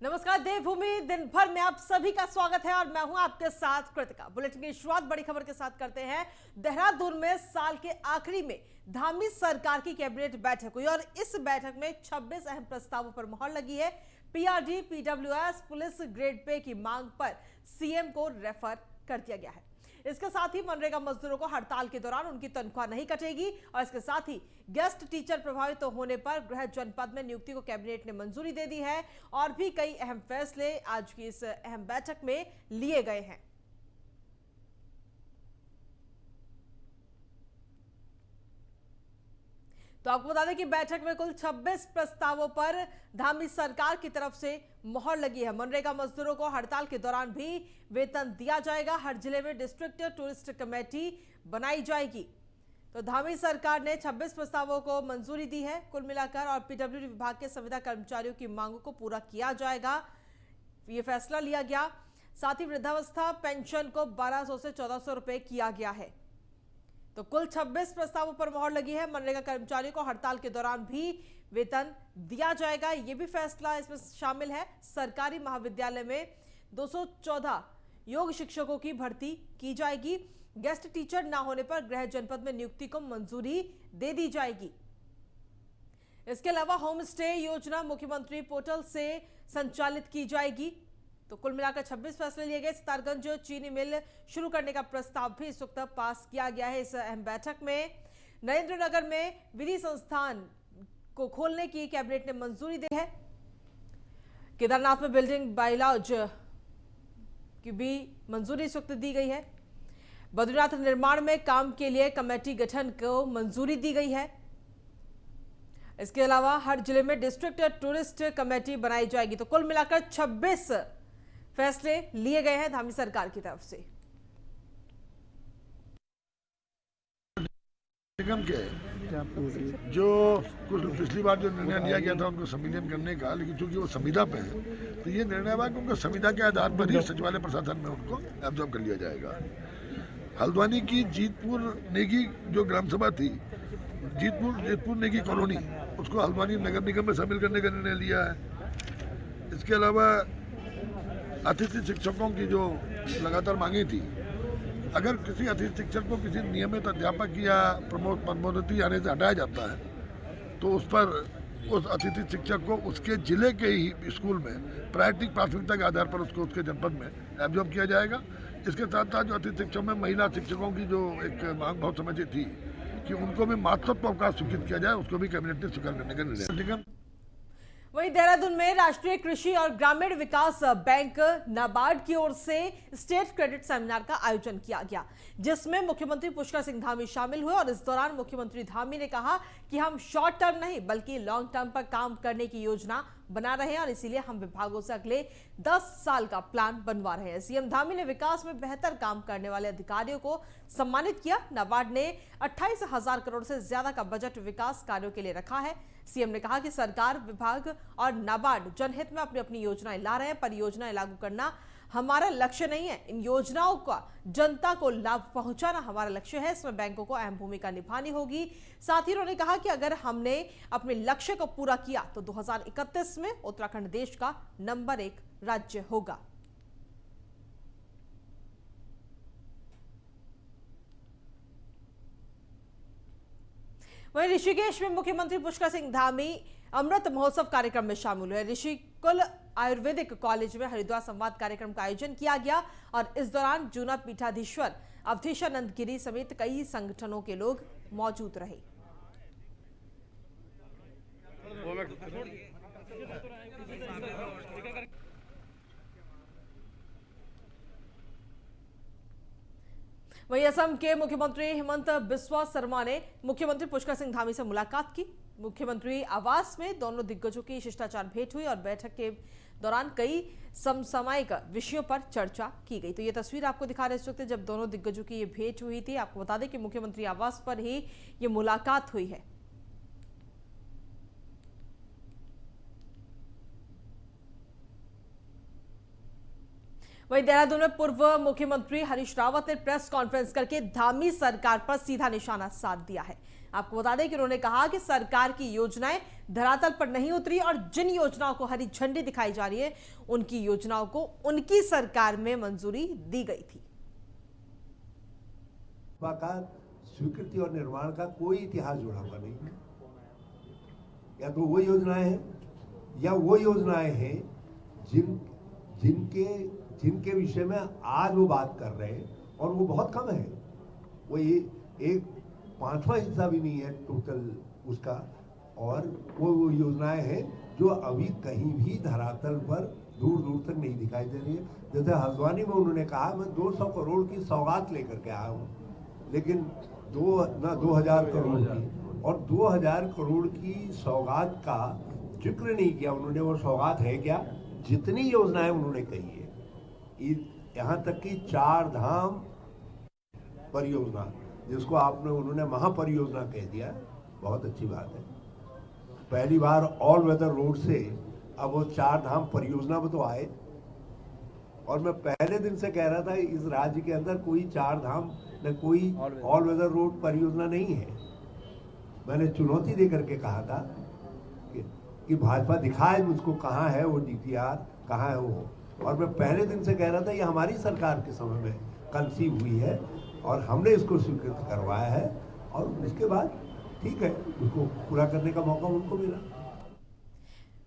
नमस्कार देवभूमि दिन भर में आप सभी का स्वागत है और मैं हूं आपके साथ कृतिका। बुलेटिन की शुरुआत बड़ी खबर के साथ करते हैं। देहरादून में साल के आखिरी में धामी सरकार की कैबिनेट बैठक हुई और इस बैठक में 26 अहम प्रस्तावों पर मुहर लगी है। PRD, PWS, police grade pay की मांग पर सीएम को रेफर कर दिया गया है। इसके साथ ही मनरेगा मजदूरों को हड़ताल के दौरान उनकी तनख्वाह नहीं कटेगी और इसके साथ ही गेस्ट टीचर प्रभावित होने पर गृह जनपद में नियुक्ति को कैबिनेट ने मंजूरी दे दी है और भी कई अहम फैसले आज की इस अहम बैठक में लिए गए हैं। तो आपको बता दें कि बैठक में कुल 26 प्रस्तावों पर धामी सरकार की तरफ से मुहर लगी है। मनरेगा मजदूरों को हड़ताल के दौरान भी वेतन दिया जाएगा। हर जिले में डिस्ट्रिक्ट टूरिस्ट कमेटी बनाई जाएगी। तो धामी सरकार ने 26 प्रस्तावों को मंजूरी दी है। कुल मिलाकर और पीडब्ल्यूडी विभाग के संविदा कर्मचारियों की मांगों को पूरा किया जाएगा, ये फैसला लिया गया। साथ ही वृद्धावस्था पेंशन को 1200 से 1400 रुपए किया गया है। तो कुल 26 प्रस्तावों पर मुहर लगी है। मनरेगा कर्मचारियों को हड़ताल के दौरान भी वेतन दिया जाएगा, यह भी फैसला इसमें शामिल है। सरकारी महाविद्यालय में 214 योग शिक्षकों की भर्ती की जाएगी। गेस्ट टीचर ना होने पर गृह जनपद में नियुक्ति को मंजूरी दे दी जाएगी। इसके अलावा होम स्टे योजना मुख्यमंत्री पोर्टल से संचालित की जाएगी। तो कुल मिलाकर 26 फैसले लिए गए। सितारगंज चीनी मिल शुरू करने का प्रस्ताव भी इस वक्त पास किया गया है। इस अहम बैठक में नरेंद्रनगर में विधि संस्थान को खोलने की कैबिनेट ने मंजूरी दी है। केदारनाथ में बिल्डिंग बायलॉज की भी मंजूरी इस वक्त दी गई है। बद्रीनाथ निर्माण में काम के लिए कमेटी गठन को मंजूरी दी गई है। इसके अलावा हर जिले में डिस्ट्रिक्ट टूरिस्ट कमेटी बनाई जाएगी। तो कुल मिलाकर 26 फैसले लिए गए हैं धामी सरकार की तरफ से। निगम के जो कुछ पिछली बार जो निर्णय लिया गया था उनको संविलियन करने का, लेकिन चूंकि वो संविदा पे है तो ये निर्णय हुआ कि उनको संविदा के आधार पर ही सचिवालय प्रशासन में उनको एब्जॉर्ब कर लिया जाएगा। हल्द्वानी की जीतपुर नेगी जो ग्राम सभा थी, जीतपुर नेगी कॉलोनी, उसको हल्द्वानी नगर निगम में शामिल करने का निर्णय लिया है। इसके अलावा अतिथि शिक्षकों की जो लगातार मांगी थी, अगर किसी अतिथि शिक्षक को किसी नियमित अध्यापक या पदोन्नति आने से हटाया जाता है तो उस पर उस अतिथि शिक्षक को उसके जिले के ही स्कूल में प्राथमिकता के आधार पर उसको उसके जनपद में एब्जॉर्ब किया जाएगा। इसके साथ साथ जो अतिथि शिक्षकों में महिला शिक्षकों की जो एक मांग बहुत समय से थी कि उनको भी मातृत्व अवकाश स्वीकृत किया जाए, उसको भी कैबिनेट ने स्वीकार करने का निर्णय। वहीं देहरादून में राष्ट्रीय कृषि और ग्रामीण विकास बैंक नाबार्ड की ओर से स्टेट क्रेडिट सेमिनार का आयोजन किया गया, जिसमें मुख्यमंत्री पुष्कर सिंह धामी शामिल हुए। और इस दौरान मुख्यमंत्री धामी ने कहा कि हम शॉर्ट टर्म नहीं बल्कि लॉन्ग टर्म पर काम करने की योजना बना रहे हैं और इसीलिए हम विभागों से अगले 10 साल का प्लान बनवा रहे हैं। सीएम धामी ने विकास में बेहतर काम करने वाले अधिकारियों को सम्मानित किया। नाबार्ड ने 28,000 करोड़ से ज्यादा का बजट विकास कार्यों के लिए रखा है। सीएम ने कहा कि सरकार, विभाग और नाबार्ड जनहित में अपनी अपनी योजनाएं ला रहे हैं। परियोजनाएं लागू करना हमारा लक्ष्य नहीं है, इन योजनाओं का जनता को लाभ पहुंचाना हमारा लक्ष्य है। इसमें बैंकों को अहम भूमिका निभानी होगी। साथ ही उन्होंने कहा कि अगर हमने अपने लक्ष्य को पूरा किया तो 2031 में उत्तराखंड देश का नंबर 1 राज्य होगा। वहीं ऋषिकेश में मुख्यमंत्री पुष्कर सिंह धामी अमृत महोत्सव कार्यक्रम में शामिल हुए। ऋषिकुल आयुर्वेदिक कॉलेज में हरिद्वार संवाद कार्यक्रम का आयोजन किया गया और इस दौरान जूना पीठाधीश्वर अवधेशानंद गिरी समेत कई संगठनों के लोग मौजूद रहे। वहीं असम के मुख्यमंत्री हिमंत बिस्वा शर्मा ने मुख्यमंत्री पुष्कर सिंह धामी से मुलाकात की। मुख्यमंत्री आवास में दोनों दिग्गजों की शिष्टाचार भेंट हुई और बैठक के दौरान कई समसामयिक विषयों पर चर्चा की गई। तो ये तस्वीर आपको दिखा रहे इस वक्त जब दोनों दिग्गजों की ये भेंट हुई थी। आपको बता दें कि मुख्यमंत्री आवास पर ही ये मुलाकात हुई है। वहीं देहरादून में पूर्व मुख्यमंत्री हरीश रावत ने प्रेस कॉन्फ्रेंस करके धामी सरकार पर सीधा निशाना साध दिया है। आपको बता दें कि उन्होंने कहा कि सरकार की योजनाएं धरातल पर नहीं उतरी और जिन योजनाओं को हरी झंडी दिखाई जा रही है उनकी योजनाओं को उनकी सरकार में मंजूरी दी गई थी। का स्वीकृति और निर्माण का कोई इतिहास जुड़ा हुआ नहीं है। या तो वो योजनाएं हैं या वो योजनाएं हैं जिनके विषय में आज वो बात कर रहे हैं और वो बहुत कम है। वो ये एक 5वां हिस्सा भी नहीं है टोटल उसका। और वो योजनाएं हैं जो अभी कहीं भी धरातल पर दूर दूर तक नहीं दिखाई दे रही है। जैसे हल्द्वानी में उन्होंने कहा मैं 200 करोड़ की सौगात लेकर के आया हूँ, लेकिन 2000 करोड़ की, और 2000 करोड़ की सौगात का जिक्र नहीं किया उन्होंने। वो सौगात है क्या? जितनी योजनाएं उन्होंने कही है, यहाँ तक कि 4 धाम परियोजना जिसको उन्होंने महापरियोजना कह दिया, बहुत अच्छी बात है। पहली बार ऑल वेदर रोड से अब वो 4 धाम परियोजना में तो आए। और मैं पहले दिन से कह रहा था इस राज्य के अंदर कोई 4 धाम न कोई ऑल वेदर रोड परियोजना नहीं है। मैंने चुनौती देकर के कहा था कि भाजपा दिखाए मुझको कहाँ है वो DPR, कहाँ है वो। और मैं पहले दिन से कह रहा था ये हमारी सरकार के समय में कंसीव हुई है और हमने इसको स्वीकृत करवाया है, और इसके बाद ठीक है उसको पूरा करने का मौका उनको मिला।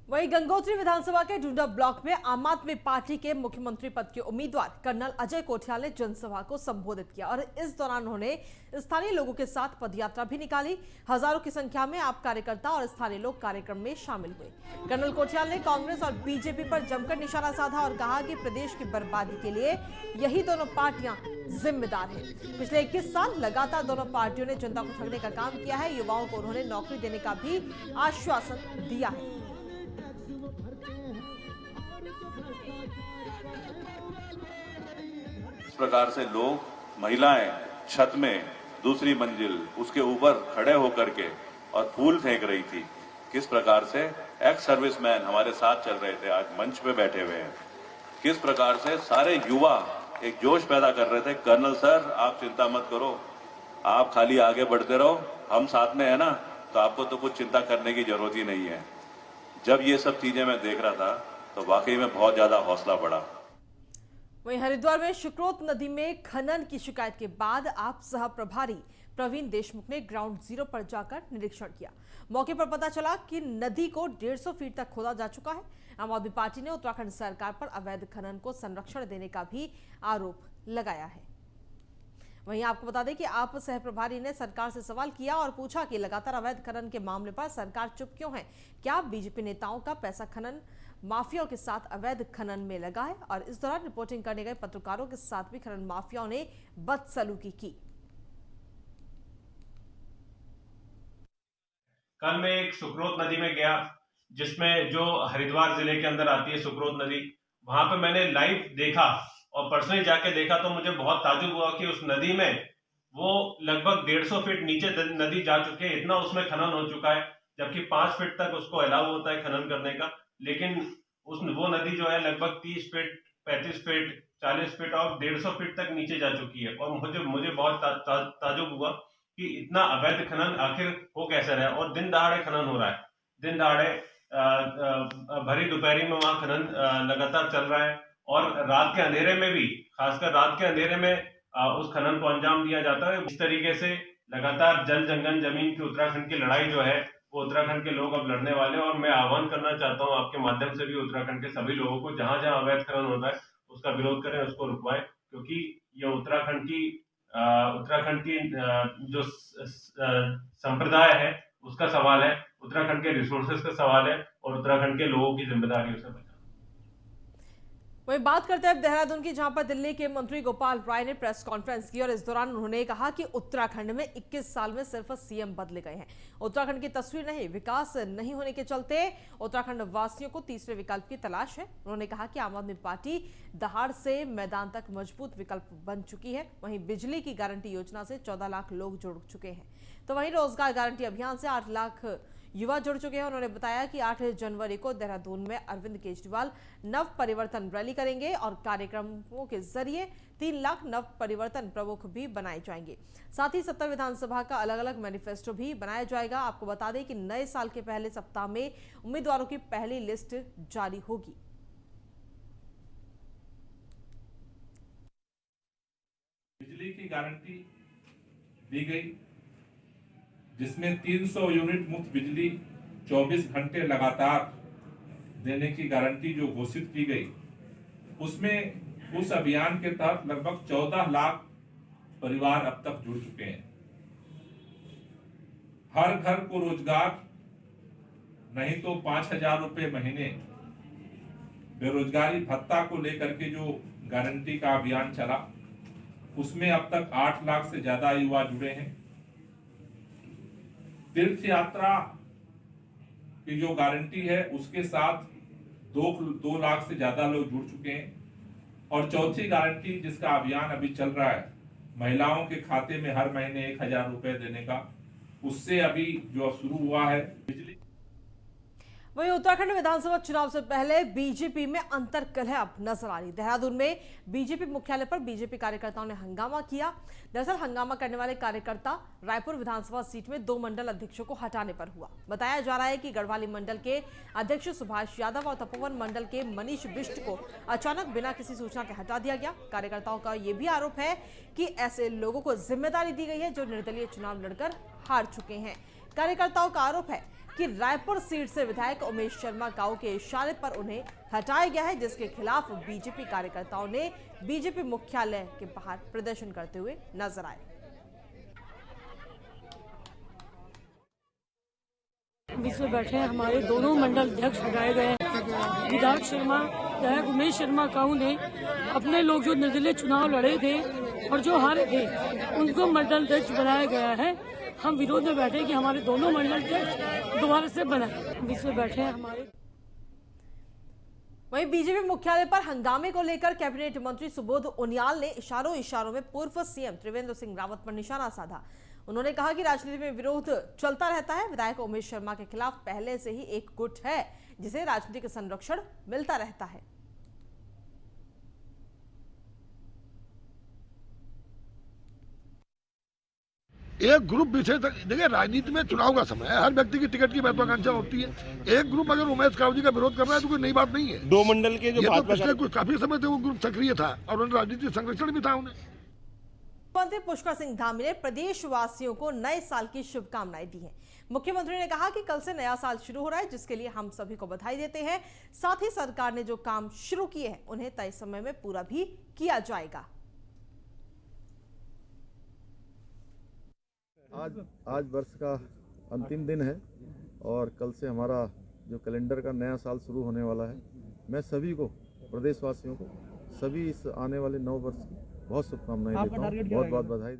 वहीं गंगोत्री विधानसभा के डुंडा ब्लॉक में आम आदमी पार्टी के मुख्यमंत्री पद के उम्मीदवार कर्नल अजय कोठियाल ने जनसभा को संबोधित किया और इस दौरान उन्होंने स्थानीय लोगों के साथ पदयात्रा भी निकाली। हजारों की संख्या में आप कार्यकर्ता और स्थानीय लोग कार्यक्रम में शामिल हुए। कर्नल कोठियाल ने कांग्रेस और बीजेपी पर जमकर निशाना साधा और कहा कि प्रदेश की बर्बादी के लिए यही दोनों पार्टियां जिम्मेदार हैं। पिछले 21 साल लगातार दोनों पार्टियों ने जनता को ठगने का काम किया है। युवाओं को उन्होंने नौकरी देने का भी आश्वासन दिया है। इस प्रकार से लोग, महिलाएं छत में दूसरी मंजिल उसके ऊपर खड़े होकर के और फूल फेंक रही थी। किस प्रकार से एक्स सर्विसमैन हमारे साथ चल रहे थे, आज मंच पे बैठे हुए हैं। किस प्रकार से सारे युवा एक जोश पैदा कर रहे थे, कर्नल सर आप चिंता मत करो, आप खाली आगे बढ़ते रहो, हम साथ में है ना, तो आपको तो कुछ चिंता करने की जरूरत ही नहीं है। जब ये सब चीजें मैं देख रहा था तो वाकई में बहुत ज्यादा हौसला बढ़ा। वहीं हरिद्वार में शुक्रोत नदी में खनन की शिकायत के बाद आप सह प्रभारी प्रवीण देशमुख ने ग्राउंड जीरो पर जाकर निरीक्षण किया। मौके पर पता चला कि नदी को 150 फीट तक खोदा जा चुका है। आम आदमी पार्टी ने उत्तराखंड सरकार पर अवैध खनन को संरक्षण देने का भी आरोप लगाया है। वहीं आपको बता दें कि आप सह प्रभारी ने सरकार से सवाल किया और पूछा कि लगातार अवैध खनन के मामले पर सरकार चुप क्यों है। क्या बीजेपी नेताओं का पैसा खनन माफियाओं के साथ अवैध खनन में लगा है? और इस दौरान रिपोर्टिंग करने गए पत्रकारों के साथ भी खनन माफियाओं ने बदसलूकी की। कल मैं एक सुकरोत नदी में गया, जिसमें जो हरिद्वार जिले के अंदर आती है सुकरोत नदी, वहां पे मैंने लाइव देखा और पर्सनली जाके देखा तो मुझे बहुत ताजुब हुआ कि उस नदी में वो लगभग 150 फीट नीचे नदी जा चुकी है। इतना उसमें खनन हो चुका है, जबकि 5 फीट तक उसको अलाउ होता है खनन करने का। लेकिन वो नदी जो है लगभग 30 फीट, 35 फीट, 40 फीट और 150 फीट तक नीचे जा चुकी है। और मुझे बहुत ताजुब हुआ कि इतना अवैध खनन आखिर हो कैसे रहा है। और दिन दहाड़े खनन हो रहा है, दिन दहाड़े भरी दोपहरी में वहां खनन लगातार चल रहा है। और रात के अंधेरे में भी, खासकर रात के अंधेरे में उस खनन को अंजाम दिया जाता है। इस तरीके से लगातार जल जंगल जमीन की उत्तराखंड की लड़ाई जो है वो उत्तराखंड के लोग अब लड़ने वाले हैं। और मैं आह्वान करना चाहता हूं आपके माध्यम से भी उत्तराखंड के सभी लोगों को, जहां जहां अवैध खनन होता है उसका विरोध करें, उसको रुकवाएं, क्योंकि ये उत्तराखंड की जो संप्रदाय है उसका सवाल है, उत्तराखंड के रिसोर्सेज का सवाल है और उत्तराखंड के लोगों की जिम्मेदारी उसे बचाना। वहीं बात करते हैं देहरादून की, जहां पर दिल्ली के मंत्री गोपाल राय ने प्रेस कॉन्फ्रेंस की और इस दौरान उन्होंने कहा कि उत्तराखंड में 21 साल में सिर्फ सीएम बदले गए हैं। उत्तराखंड की तस्वीर नहीं, विकास नहीं होने के चलते उत्तराखंड वासियों को तीसरे विकल्प की तलाश है। उन्होंने कहा कि आम आदमी पार्टी दहाड़ से मैदान तक मजबूत विकल्प बन चुकी है। वहीं बिजली की गारंटी योजना से 14 लाख लोग जुड़ चुके हैं, तो वहीं रोजगार गारंटी अभियान से 8 लाख युवा जुड़ चुके हैं। उन्होंने बताया कि 8 जनवरी को देहरादून में अरविंद केजरीवाल नव परिवर्तन रैली करेंगे और कार्यक्रमों के जरिए 3 लाख नव परिवर्तन प्रमुख भी बनाए जाएंगे। साथ ही 70 विधानसभा का अलग अलग मैनिफेस्टो भी बनाया जाएगा। आपको बता दें कि नए साल के पहले सप्ताह में उम्मीदवारों की पहली लिस्ट जारी होगी। बिजली की गारंटी दी गई, जिसमें 300 यूनिट मुफ्त बिजली 24 घंटे लगातार देने की गारंटी जो घोषित की गई, उसमें उस अभियान के तहत लगभग 14 लाख परिवार अब तक जुड़ चुके हैं। हर घर को रोजगार नहीं तो 5,000 रुपए महीने बेरोजगारी भत्ता को लेकर के जो गारंटी का अभियान चला, उसमें अब तक 8 लाख से ज्यादा युवा जुड़े हैं। तीर्थ यात्रा की जो गारंटी है उसके साथ 2 लाख से ज्यादा लोग जुड़ चुके हैं। और चौथी गारंटी जिसका अभियान अभी चल रहा है, महिलाओं के खाते में हर महीने 1,000 रुपए देने का, उससे अभी जो शुरू हुआ है बिजली। वहीं उत्तराखंड विधानसभा चुनाव से पहले बीजेपी में अंतर्कलह अब नजर आ रही। देहरादून में बीजेपी मुख्यालय पर बीजेपी कार्यकर्ताओं ने हंगामा किया। दरअसल हंगामा करने वाले कार्यकर्ता रायपुर विधानसभा सीट में 2 मंडल अध्यक्षों को हटाने पर हुआ। बताया जा रहा है कि गढ़वाली मंडल के अध्यक्ष सुभाष यादव और तपोवन मंडल के मनीष बिष्ट को अचानक बिना किसी सूचना के हटा दिया गया। कार्यकर्ताओं का यह भी आरोप है कि ऐसे लोगों को जिम्मेदारी दी गई है जो निर्दलीय चुनाव लड़कर हार चुके हैं। कार्यकर्ताओं का आरोप है कि रायपुर सीट से विधायक उमेश शर्मा गांव के इशारे पर उन्हें हटाया गया है, जिसके खिलाफ बीजेपी कार्यकर्ताओं ने बीजेपी मुख्यालय के बाहर प्रदर्शन करते हुए नजर आए। बीच में बैठे हमारे दोनों मंडल अध्यक्ष हटाए गए हैं। विधायक शर्मा, विधायक उमेश शर्मा गांव ने अपने लोग जो निर्दलीय चुनाव लड़े थे और जो हारे थे, उनको मंडल अध्यक्ष बनाया गया है। हम विरोध में बैठे कि हमारे दोनों मंडल अध्यक्ष दोबारा से बनाए। बीच में बैठे हैं हमारे। वहीं बीजेपी मुख्यालय पर हंगामे को लेकर कैबिनेट मंत्री सुबोध उनियाल ने इशारों में पूर्व सीएम त्रिवेंद्र सिंह रावत पर निशाना साधा। उन्होंने कहा कि राजनीति में विरोध चलता रहता है। विधायक उमेश शर्मा के खिलाफ पहले से ही एक गुट है जिसे राजनीतिक संरक्षण मिलता रहता है। एक ग्रुप विषय तक देखिए, राजनीति में चुनाव का समय है, हर व्यक्ति की टिकट की महत्वाकांक्षा होती है। एक ग्रुप अगर उमेश कावत जी का विरोध कर रहा है तो कोई नई बात नहीं है। 2 मंडल के जो तो पिछले कुछ काफी समय से वो ग्रुप सक्रिय था और उन्हें राजनीतिक संरक्षण भी था। उन्हें मुख्यमंत्री पुष्कर सिंह धामी ने प्रदेशवासियों को नए साल की शुभकामनाएं दी हैं। मुख्यमंत्री ने कहा कि कल से नया साल शुरू हो रहा है, जिसके लिए हम सभी को बधाई देते हैं। साथ ही सरकार ने जो काम शुरू किए हैं उन्हें तय समय में पूरा भी किया जाएगा। आज वर्ष का अंतिम दिन है और कल से हमारा जो कैलेंडर का नया साल शुरू होने वाला है। मैं सभी को, प्रदेशवासियों को, सभी इस आने वाले नव वर्ष की बहुत शुभकामनाएं देता हूँ। बहुत बहुत बधाई।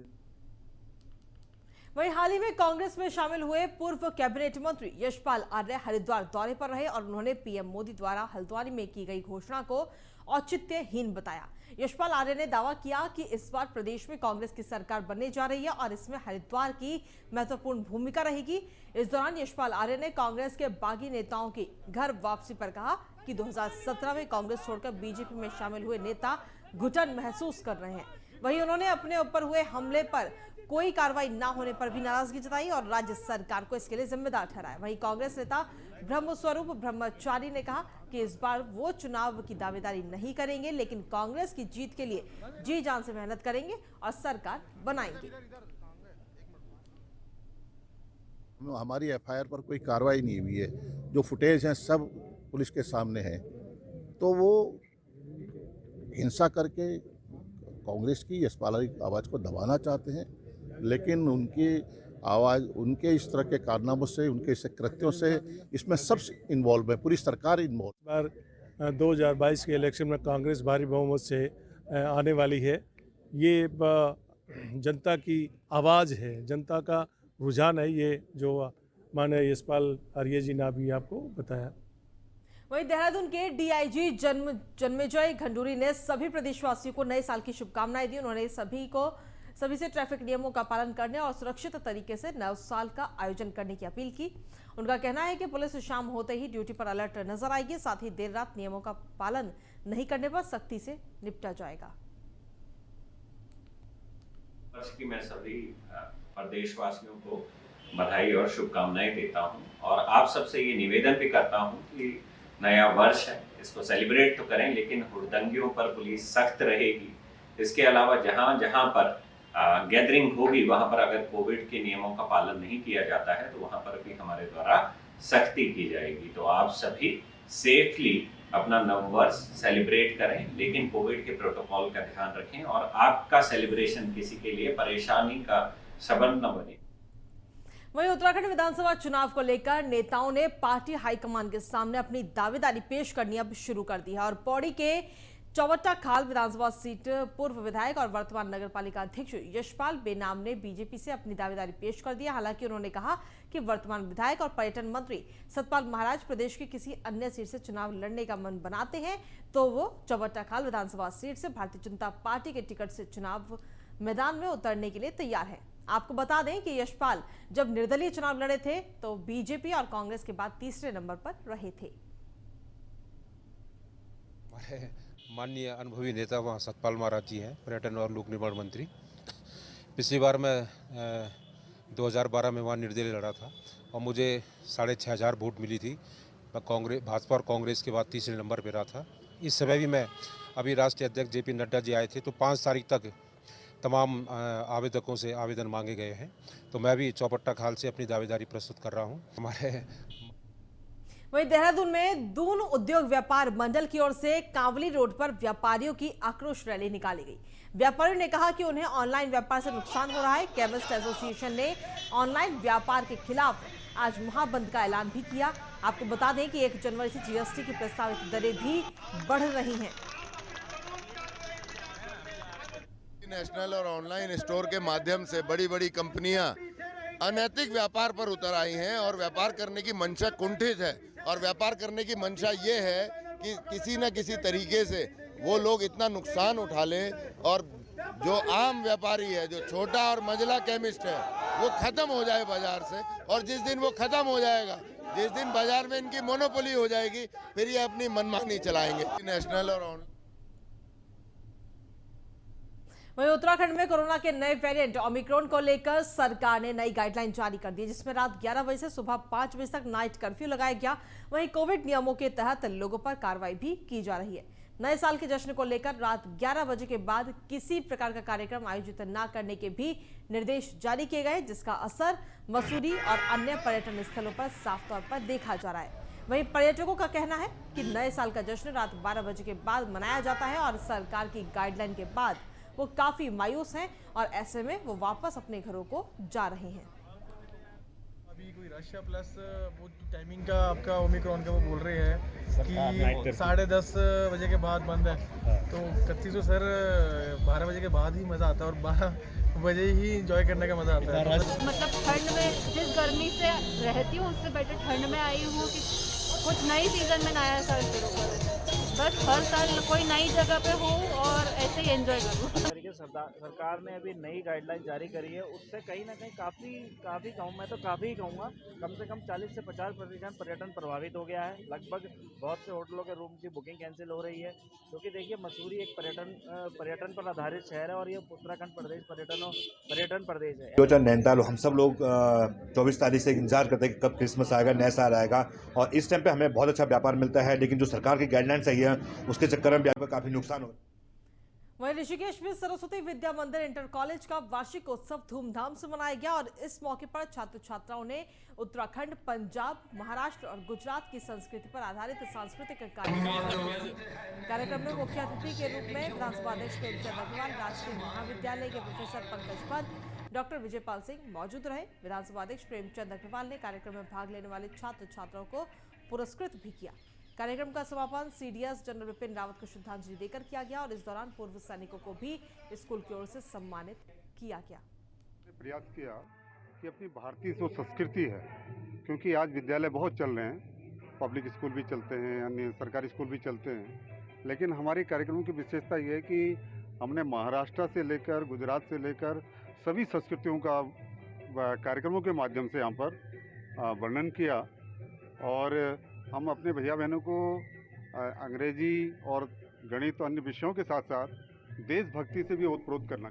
वहीं हाल ही में कांग्रेस में शामिल हुए पूर्व कैबिनेट मंत्री यशपाल आर्य हरिद्वार दौरे पर रहे और उन्होंने पीएम मोदी द्वारा हल्द्वानी में की गई घोषणा को औचित्यहीन बताया। यशपाल आर्य ने दावा किया कि इस बार प्रदेश में कांग्रेस की सरकार बनने जा रही है और इसमें हरिद्वार की महत्वपूर्ण भूमिका रहेगी। इस दौरान यशपाल आर्य ने कांग्रेस के बागी नेताओं की घर वापसी पर कहा कि 2017 में कांग्रेस छोड़कर बीजेपी में शामिल हुए नेता घुटन महसूस कर रहे हैं। वहीं उन्होंने अपने ऊपर हुए हमले पर कोई कार्रवाई न होने पर भी नाराजगी जताई और राज्य सरकार को इसके लिए जिम्मेदार ठहराया। वहीं कांग्रेस नेता ब्रह्मस्वरूप ब्रह्मचारी ने कहा कि इस बार वो चुनाव की दावेदारी नहीं करेंगे, लेकिन कांग्रेस की जीत के लिए जी जान से मेहनत करेंगे और सरकार बनाएंगे। हमारी एफआईआर पर कोई कार्रवाई नहीं हुई है, जो फुटेज हैं सब पुलिस के सामने है। तो वो हिंसा करके कांग्रेस की यशपाल की आवाज़ को दबाना चाहते हैं, लेकिन उनकी आवाज़, उनके इस तरह के कारनामों से, उनके इस कृत्यों से इसमें सब इन्वॉल्व है, पूरी सरकार इन्वॉल्व। बार 2022 के इलेक्शन में कांग्रेस भारी बहुमत से आने वाली है। ये जनता की आवाज़ है, जनता का रुझान है, ये जो माननीय यशपाल आर्य जी ने अभी आपको बताया। वहीं देहरादून के डीआईजी जन्मेजय घंडूरी ने सभी प्रदेशवासियों को नए साल की शुभकामनाएं दी। उन्होंने सभी से ट्रैफिक नियमों का पालन करने और सुरक्षित तरीके से नए साल का आयोजन करने की अपील की। उनका कहना है कि पुलिस शाम होते ही ड्यूटी पर अलर्ट नजर आएगी, साथ ही देर रात नियमों का पालन नहीं करने पर सख्ती से निपटा जाएगा। मैं सभी प्रदेशवासियों को बधाई और शुभकामनाएं देता हूं और आप सबसे ये निवेदन भी करता हूं कि नया वर्ष है, इसको सेलिब्रेट तो करें, लेकिन हुड़दंगियों पर पुलिस सख्त रहेगी। इसके अलावा जहां जहां पर गैदरिंग होगी वहां पर अगर कोविड के नियमों का पालन नहीं किया जाता है तो वहां पर भी हमारे द्वारा सख्ती की जाएगी। तो आप सभी सेफली अपना नववर्ष सेलिब्रेट करें, लेकिन कोविड के प्रोटोकॉल का ध्यान रखें और आपका सेलिब्रेशन किसी के लिए परेशानी का सबब न बने। वहीं उत्तराखंड विधानसभा चुनाव को लेकर नेताओं ने पार्टी हाईकमान के सामने अपनी दावेदारी पेश करनी अब शुरू कर दी है और पौड़ी के चौबट्टा खाल विधानसभा सीट पूर्व विधायक और वर्तमान नगरपालिका अध्यक्ष यशपाल बेनाम ने बीजेपी से अपनी दावेदारी पेश कर दी। हालांकि उन्होंने कहा कि वर्तमान विधायक और पर्यटन मंत्री सतपाल महाराज प्रदेश की किसी अन्य सीट से चुनाव लड़ने का मन बनाते हैं तो वो चौबट्टा खाल विधानसभा सीट से भारतीय जनता पार्टी के टिकट से चुनाव मैदान में उतरने के लिए तैयार है। आपको बता दें कि यशपाल जब निर्दलीय चुनाव लड़े थे तो बीजेपी और कांग्रेस के बाद तीसरे नंबर पर रहे थे। माननीय अनुभवी नेता वहाँ सतपाल महाराज जी हैं, पर्यटन और लोक निर्माण मंत्री। पिछली बार मैं 2012 में वहाँ निर्दलीय लड़ा था और मुझे 6500 वोट मिली थी। मैं कांग्रेस, भाजपा और कांग्रेस के बाद तीसरे नंबर पर रहा था। इस समय भी मैं अभी राष्ट्रीय अध्यक्ष JP नड्डा जी आए थे तो 5 तारीख तक तमाम आवेदकों से आवेदन मांगे गए हैं, तो मैं भी चौबट्टा खाल से अपनी दावेदारी प्रस्तुत कर रहा हूँ। हमारे वहीं देहरादून में दून उद्योग व्यापार मंडल की ओर से कांवली रोड पर व्यापारियों की आक्रोश रैली निकाली गई। व्यापारियों ने कहा कि उन्हें ऑनलाइन व्यापार से नुकसान हो रहा है। केमिस्ट एसोसिएशन ने ऑनलाइन व्यापार के खिलाफ आज महाबंद का ऐलान भी किया। आपको बता दें कि 1 जनवरी से GST की प्रस्तावित दरें भी बढ़ रही हैं। नेशनल और ऑनलाइन स्टोर के माध्यम से बड़ी बड़ी कंपनियां अनैतिक व्यापार पर उतर आई हैं और व्यापार करने की मंशा कुंठित है और व्यापार करने की मंशा ये है कि किसी न किसी तरीके से वो लोग इतना नुकसान उठा लें और जो आम व्यापारी है, जो छोटा और मझला केमिस्ट है, वो खत्म हो जाए बाजार से। और जिस दिन वो खत्म हो जाएगा, जिस दिन बाजार में इनकी मोनोपोली हो जाएगी, फिर ये अपनी मनमानी चलाएंगे। नेशनल और ऑनलाइन वहीं उत्तराखंड में कोरोना के नए वेरिएंट ओमिक्रॉन को लेकर सरकार ने नई गाइडलाइन जारी कर दी, जिसमें रात 11 बजे से सुबह 5 बजे तक नाइट कर्फ्यू लगाया गया। वहीं कोविड नियमों के तहत लोगों पर कार्रवाई भी की जा रही है। नए साल के जश्न को लेकर रात 11 बजे के बाद किसी प्रकार का कार्यक्रम आयोजित न करने के भी निर्देश जारी किए गए, जिसका असर मसूरी और अन्य पर्यटन स्थलों पर साफ तौर पर देखा जा रहा है। वहीं पर्यटकों का कहना है कि नए साल का जश्न रात 12 बजे के बाद मनाया जाता है और सरकार की गाइडलाइन के बाद वो काफी मायूस हैं और ऐसे में वो वापस अपने घरों को जा रहे हैं। अभी कोई रशिया प्लस वो टाइमिंग का आपका ओमिक्रॉन का वो बोल रहे हैं कि 10:30 बजे के बाद बंद है, तो 31 सर 12 बजे के बाद ही मज़ा आता है और 12 बजे ही इंजॉय करने का मज़ा आता है। मतलब ठंड में जिस गर्मी से रहती हूँ उससे बेटर ठंड में आई हूँ कि कुछ नई सीजन में नया साल शुरू करें। बस हर साल कोई नई जगह पे हो और ऐसे ही एंजॉय करूँ। सरकार ने अभी नई गाइडलाइन जारी करी है, उससे कहीं ना कहीं काफ़ी कहूँ, मैं तो काफ़ी ही कहूँगा, कम से कम 40 से 50% पर्यटन प्रभावित हो गया है। लगभग बहुत से होटलों के रूम की बुकिंग कैंसिल हो रही है, क्योंकि देखिए मसूरी एक पर्यटन पर आधारित शहर है और ये उत्तराखंड प्रदेश पर्यटन प्रदेश है। जो चाहे नैनीताल, हम सब लोग 24 तारीख से इंतजार करते हैं कि कब क्रिसमस आएगा, नया साल आएगा, और इस टाइम पे हमें बहुत अच्छा व्यापार मिलता है। लेकिन जो सरकार की गाइडलाइन सही है उसके चक्कर में व्यापार काफी नुकसान हो। वहीं ऋषिकेश में सरस्वती विद्या मंदिर इंटर कॉलेज का वार्षिक उत्सव धूमधाम से मनाया गया और इस मौके पर छात्र छात्राओं ने उत्तराखंड, पंजाब, महाराष्ट्र और गुजरात की संस्कृति पर आधारित सांस्कृतिक कार्यक्रम में मुख्य अतिथि के रूप में विधानसभा अध्यक्ष प्रेमचंद अग्रवाल, राजकीय महाविद्यालय के प्रोफेसर पंकज पंत, डॉक्टर विजयपाल सिंह मौजूद रहे। विधानसभा अध्यक्ष प्रेमचंद अग्रवाल ने कार्यक्रम में भाग लेने वाले छात्र छात्राओं को पुरस्कृत भी किया। कार्यक्रम का समापन CDS जनरल विपिन रावत को श्रद्धांजलि देकर किया गया और इस दौरान पूर्व सैनिकों को भी स्कूल की ओर से सम्मानित किया गया। प्रयास किया कि अपनी भारतीय जो संस्कृति है, क्योंकि आज विद्यालय बहुत चल रहे हैं, पब्लिक स्कूल भी चलते हैं, अन्य सरकारी स्कूल भी चलते हैं, लेकिन हमारे कार्यक्रमों की विशेषता ये है कि हमने महाराष्ट्र से लेकर गुजरात से लेकर सभी संस्कृतियों का कार्यक्रमों के माध्यम से यहाँ पर वर्णन किया और हम अपने भैया बहनों को अंग्रेजी और गणित और अन्य विषयों के साथ साथ देशभक्ति से भी ओतप्रोत करना।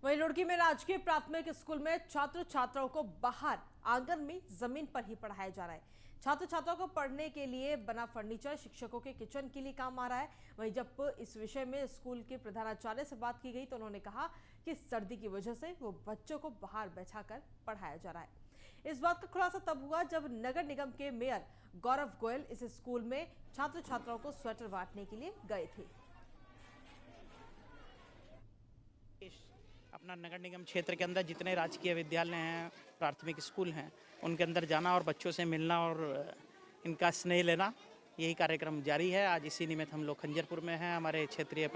वहीं रुड़की में राजकीय प्राथमिक स्कूल में छात्र छात्राओं को बाहर आंगन में जमीन पर ही पढ़ाया जा रहा है। छात्र छात्राओं को पढ़ने के लिए बना फर्नीचर शिक्षकों के किचन के लिए काम आ रहा है। वहीं जब इस विषय में स्कूल के प्रधानाचार्य से बात की गई तो उन्होंने कहा कि सर्दी की वजह से वो बच्चों को बाहर बैठाकर पढ़ाया जा रहा है। इस बात का खुलासा तब हुआ जब नगर निगम के मेयर गौरव गोयल इस स्कूल में छात्र छात्राओं को स्वेटर बांटने के लिए गए थे। अपना नगर निगम क्षेत्र के अंदर जितने राजकीय विद्यालय हैं, प्राथमिक स्कूल हैं, उनके अंदर जाना और बच्चों से मिलना और इनका स्नेह लेना, यही कार्यक्रम जारी है। आज इसी निमित्त हम लोग खंजरपुर में हैं। हमारे क्षेत्रीय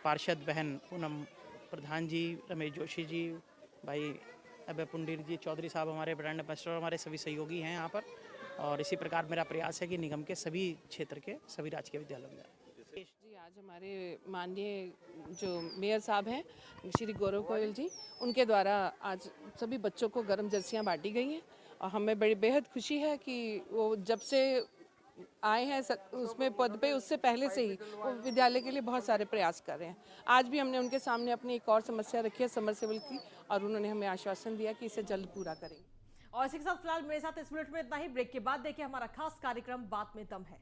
पार्षद बहन पूनम प्रधान जी, रमेश जोशी जी, भाई अभय पुंडीर जी, चौधरी साहब हमारे ब्रांड एम्बेसडर, हमारे सभी सहयोगी हैं यहाँ पर। और इसी प्रकार मेरा प्रयास है कि निगम के सभी क्षेत्र के सभी राजकीय विद्यालयों में जी आज हमारे माननीय जो मेयर साहब हैं श्री गौरव गोयल जी, उनके द्वारा आज सभी बच्चों को गर्म जर्सियां बांटी गई हैं और हमें बड़ी बेहद खुशी है कि वो जब से आए हैं उसमें पद पे, उससे पहले से ही वो विद्यालय के लिए बहुत सारे प्रयास कर रहे हैं। आज भी हमने उनके सामने अपनी एक और समस्या रखी है समरसेबल की, और उन्होंने हमें आश्वासन दिया कि इसे जल्द पूरा करेंगे। और इसी के साथ फिलहाल मेरे साथ इस मिनट में इतना ही। ब्रेक के बाद देखिए हमारा खास कार्यक्रम बात में दम है।